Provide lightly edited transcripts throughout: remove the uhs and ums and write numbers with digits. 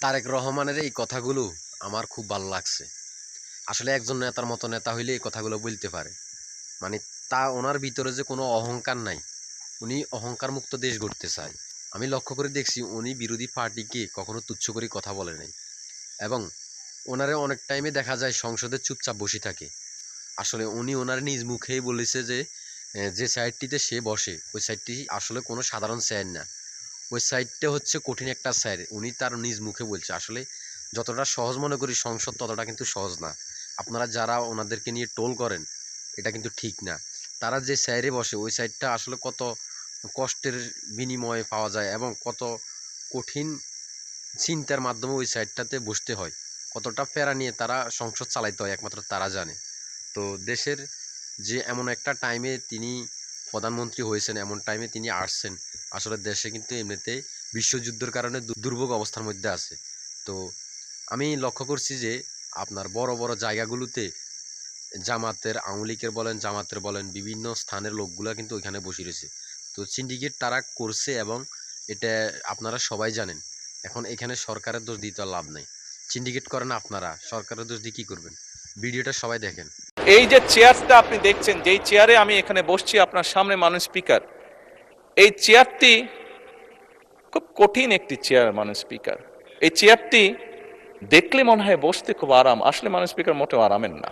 তারেক রহমানের এই কথাগুলো আমার খুব ভালো লাগছে। আসলে একজন নেতার মতো নেতা হইলে এই কথাগুলো বলতে পারে। মানে ওনার ভিতরে যে কোনো অহংকার নাই। উনি অহংকার মুক্ত দেশ গড়তে চায়। আমি লক্ষ্য করে দেখছি উনি বিরোধী পার্টিকে কখনো তুচ্ছ করে কথা বলে নাই। এবং ওনারে অনেক টাইমে দেখা যায় সংসদে চুপচাপ বসে থাকে। আসলে উনি ওনার নিজ মুখেই বলেছে যে যে সাইডটিতে সে বসে ওই সাইডটি আসলে কোনো সাধারণ চেয়ার না। ওই সাইডটা হচ্ছে কঠিন একটা চেয়ার। উনি তার নিজ মুখে বলছে। আসলে যতটা সহজ মনে করি সংসদ ততটা কিন্তু সহজ না। আপনারা যারা ওনাদেরকে নিয়ে টোল করেন এটা কিন্তু ঠিক না। তারা যে চেয়ারে বসে ওই সাইডটা আসলে কত কষ্টের বিনিময়ে পাওয়া যায় এবং কত কঠিন চিন্তার মাধ্যমে ওই সাইডটাতে বসতে হয়, কতটা প্যারা নিয়ে তারা সংসদ চালাইতে হয় একমাত্র তারা জানে। তো দেশের যে এমন একটা টাইমে তিনি প্রধানমন্ত্রী হয়েছেন, এমন টাইমে তিনি আসছেন। আসলে দেশে কিন্তু এমনিতেই বিশ্বযুদ্ধের কারণে দুর্ভোগ অবস্থার মধ্যে আছে। তো আমি লক্ষ্য করছি যে আপনার বড় বড় জায়গাগুলোতে জামাতের, আওয়ামী লীগের বলেন, জামাতের বলেন, বিভিন্ন স্থানের লোকগুলা কিন্তু ওইখানে বসে রয়েছে। তো সিন্ডিকেট তারা করছে এবং এটা আপনারা সবাই জানেন। এখন এখানে সরকারের দোষ দিতে লাভ নাই। সিন্ডিকেট করেন আপনারা, সরকারের দোষ দিয়ে কী করবেন? ভিডিওটা সবাই দেখেন। এই যে চেয়ারটা আপনি দেখছেন, যেই চেয়ারে আমি এখানে বসছি আপনার সামনে মাননীয় স্পিকার, এই চেয়ারটি খুব কঠিন একটি চেয়ার মাননীয় স্পিকার। এই চেয়ারটি দেখলে মনে হয় বসতে খুব আরাম, আসলে মাননীয় স্পিকার মোটেও আরামের না।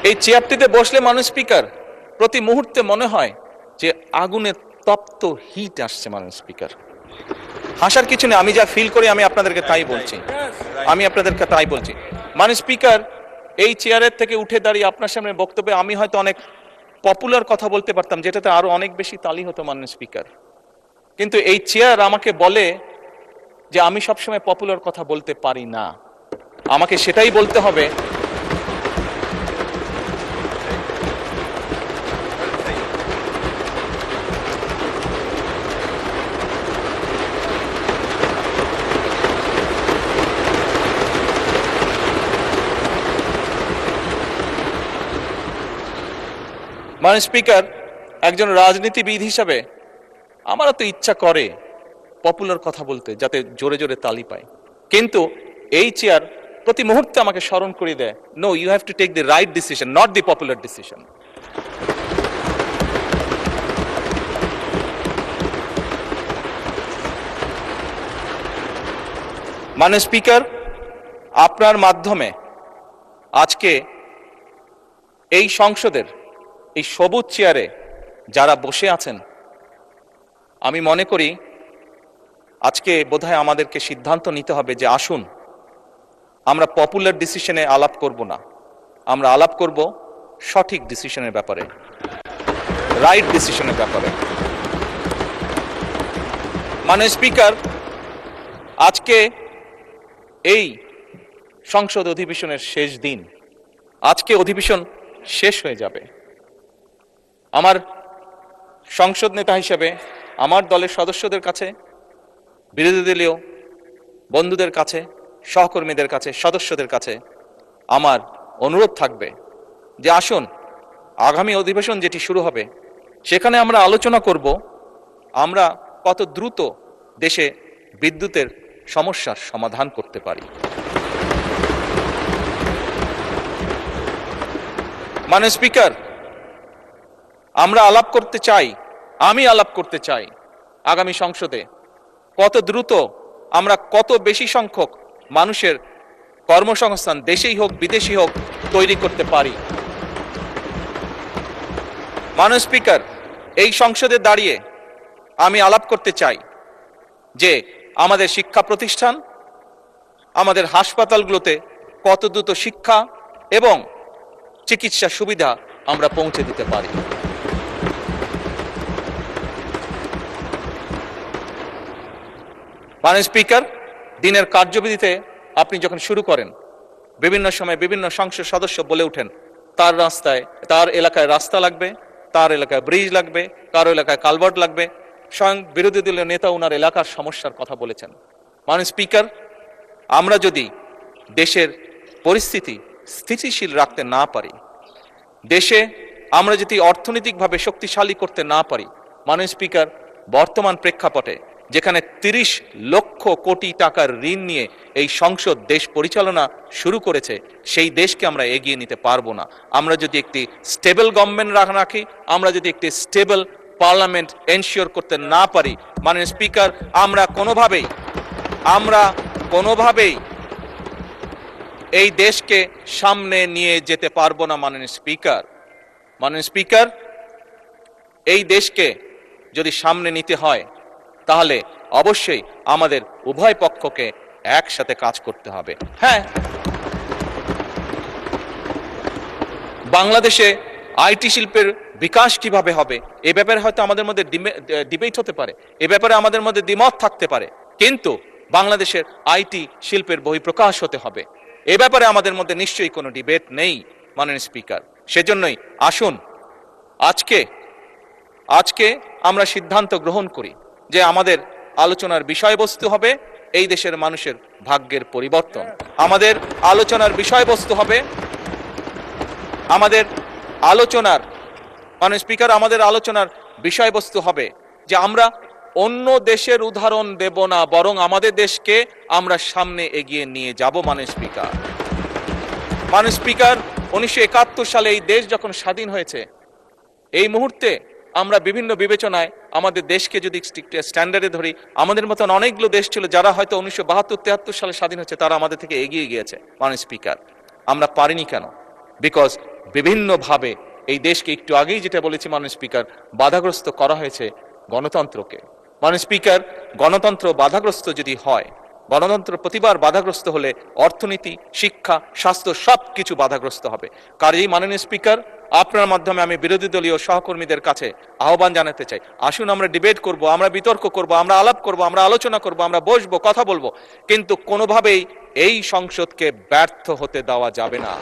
এই চেয়ারটিতে বসলে মাননীয় স্পিকার প্রতি মুহূর্তে মনে হয় যে আগুনের তপ্ত হিট আসছে মাননীয় স্পিকার। হাসার কিছু নেই, আমি যা ফিল করি আমি আপনাদেরকে তাই বলছি। মাননীয় স্পিকার, এই চেয়ারের থেকে উঠে দাঁড়িয়ে আপনার সামনে বক্তব্যে আমি হয়তো অনেক পপুলার কথা বলতে পারতাম, যেটাতে আরো অনেক বেশি তালি হতো মাননীয় স্পিকার। কিন্তু এই চেয়ার আমাকে বলে যে আমি সবসময় পপুলার কথা বলতে পারি না, আমাকে সেটাই বলতে হবে। মাননীয় স্পিকার, একজন রাজনীতিবিদ হিসাবে আমারও তো ইচ্ছা করে পপুলার কথা বলতে, যাতে জোরে জোরে তালি পায়। কিন্তু এই চেয়ার প্রতি মুহূর্তে আমাকে স্মরণ করিয়ে দেয়, no, you have to take the right decision, not the popular decision. মাননীয় স্পিকার, আপনার মাধ্যমে আজকে এই সংসদের এই সবুজ চেয়ারে যারা বসে আছেন, আমি মনে করি আজকে বোধহয় আমাদেরকে সিদ্ধান্ত নিতে হবে যে আসুন আমরা পপুলার ডিসিশনে আলাপ করব না, আমরা আলাপ করব সঠিক ডিসিশনের ব্যাপারে, রাইট ডিসিশনের ব্যাপারে। মাননীয় স্পিকার, আজকে এই সংসদ অধিবেশনের শেষ দিন, আজকে অধিবেশন শেষ হয়ে যাবে। আমার সংসদ নেতা হিসেবে আমার দলের সদস্যদের কাছে, বিরোধী দলীয় বন্ধুদের কাছে, সহকর্মীদের কাছে, সদস্যদের কাছে আমার অনুরোধ থাকবে যে আসুন আগামী অধিবেশন যেটি শুরু হবে সেখানে আমরা আলোচনা করব আমরা কত দ্রুত দেশে বিদ্যুতের সমস্যার সমাধান করতে পারি। মাননীয় স্পিকার, আমরা আলাপ করতে চাই, আমি আলাপ করতে চাই আগামী সংসদে কত দ্রুত আমরা কত বেশি সংখ্যক মানুষের কর্মসংস্থান, দেশেই হোক বিদেশি হোক, তৈরি করতে পারি। মাননীয় স্পিকার, এই সংসদে দাঁড়িয়ে আমি আলাপ করতে চাই যে আমাদের শিক্ষা প্রতিষ্ঠান, আমাদের হাসপাতালগুলোতে কত দ্রুত শিক্ষা এবং চিকিৎসা সুবিধা আমরা পৌঁছে দিতে পারি। মাননীয় স্পিকার, দিনের কার্যবিধিতে আপনি যখন শুরু করেন, বিভিন্ন সময় বিভিন্ন সংসদ সদস্য বলে ওঠেন তার এলাকায় রাস্তা লাগবে, তার এলাকায় ব্রিজ লাগবে, কারো এলাকায় কালভার্ট লাগবে। স্বয়ং বিরোধী দলীয় নেতা ওনার এলাকার সমস্যার কথা বলেছেন। মাননীয় স্পিকার, আমরা যদি দেশের পরিস্থিতি স্থিতিশীল রাখতে না পারি, দেশে আমরা যদি অর্থনৈতিকভাবে শক্তিশালী করতে না পারি, মাননীয় স্পিকার, বর্তমান প্রেক্ষাপটে যেখানে 30 লক্ষ কোটি টাকার ঋণ নিয়ে এই সংসদ দেশ পরিচালনা শুরু করেছে, সেই দেশকে আমরা এগিয়ে নিতে পারবো না। আমরা যদি একটি স্টেবল গভর্নমেন্ট রাখি, আমরা যদি একটি স্টেবল পার্লামেন্ট এনশিওর করতে না পারি, মাননীয় স্পিকার, আমরা কোনোভাবেই এই দেশকে সামনে নিয়ে যেতে পারবো না। মাননীয় স্পিকার, এই দেশকে যদি সামনে নিতে হয় তাহলে অবশ্যই আমাদের উভয় পক্ষকে একসাথে কাজ করতে হবে। হ্যাঁ, বাংলাদেশে আইটি শিল্পের বিকাশ কিভাবে হবে এ ব্যাপারে হয়তো আমাদের মধ্যে ডিবেট হতে পারে, এ ব্যাপারে আমাদের মধ্যে দ্বিমত থাকতে পারে, কিন্তু বাংলাদেশের আইটি শিল্পের বহিঃপ্রকাশ হতে হবে, এ ব্যাপারে আমাদের মধ্যে নিশ্চয়ই কোনো ডিবেট নেই। মাননীয় স্পিকার, সেজন্যই আসুন আজকে আমরা সিদ্ধান্ত গ্রহণ করি যে আমাদের আলোচনার বিষয়বস্তু হবে এই দেশের মানুষের ভাগ্যের পরিবর্তন। আমাদের আলোচনার বিষয়বস্তু হবে মাননীয় স্পিকার, আমাদের আলোচনার বিষয়বস্তু হবে যে আমরা অন্য দেশের উদাহরণ দেব না, বরং আমাদের দেশকে আমরা সামনে এগিয়ে নিয়ে যাব। মাননীয় স্পিকার, 1971 সালে এই দেশ যখন স্বাধীন হয়েছে, এই মুহূর্তে আমরা বিভিন্ন বিবেচনায় আমাদের দেশকে যদি স্ট্যান্ডার্ডে ধরি, আমাদের মতন অনেকগুলো দেশ ছিল যারা হয়তো 1972-73 সালে স্বাধীন হয়েছে, তারা আমাদের থেকে এগিয়ে গিয়েছে। মাননীয় স্পিকার, আমরা পারিনি কেন? বিকজ বিভিন্নভাবে এই দেশকে, একটু আগেই যেটা বলেছি মাননীয় স্পিকার, বাধাগ্রস্ত করা হয়েছে গণতন্ত্রকে। মাননীয় স্পিকার, গণতন্ত্র বাধাগ্রস্ত যদি হয়, গণতন্ত্র প্রতিবার বাধাগ্রস্ত হলে অর্থনীতি, শিক্ষা, স্বাস্থ্য সবকিছু বাধাগ্রস্ত হবে। কাজেই মাননীয় স্পিকার, আপনার মাধ্যমে আমি বিরোধী দলীয় সহকর্মীদের কাছে আহ্বান জানাতে চাই, আসুন আমরা ডিবেট করব, আমরা বিতর্ক করব, আমরা আলাপ করব, আমরা আলোচনা করব, আমরা বসবো, কথা বলবো, কিন্তু কোনোভাবেই এই সংসদকে ব্যর্থ হতে দেওয়া যাবে না।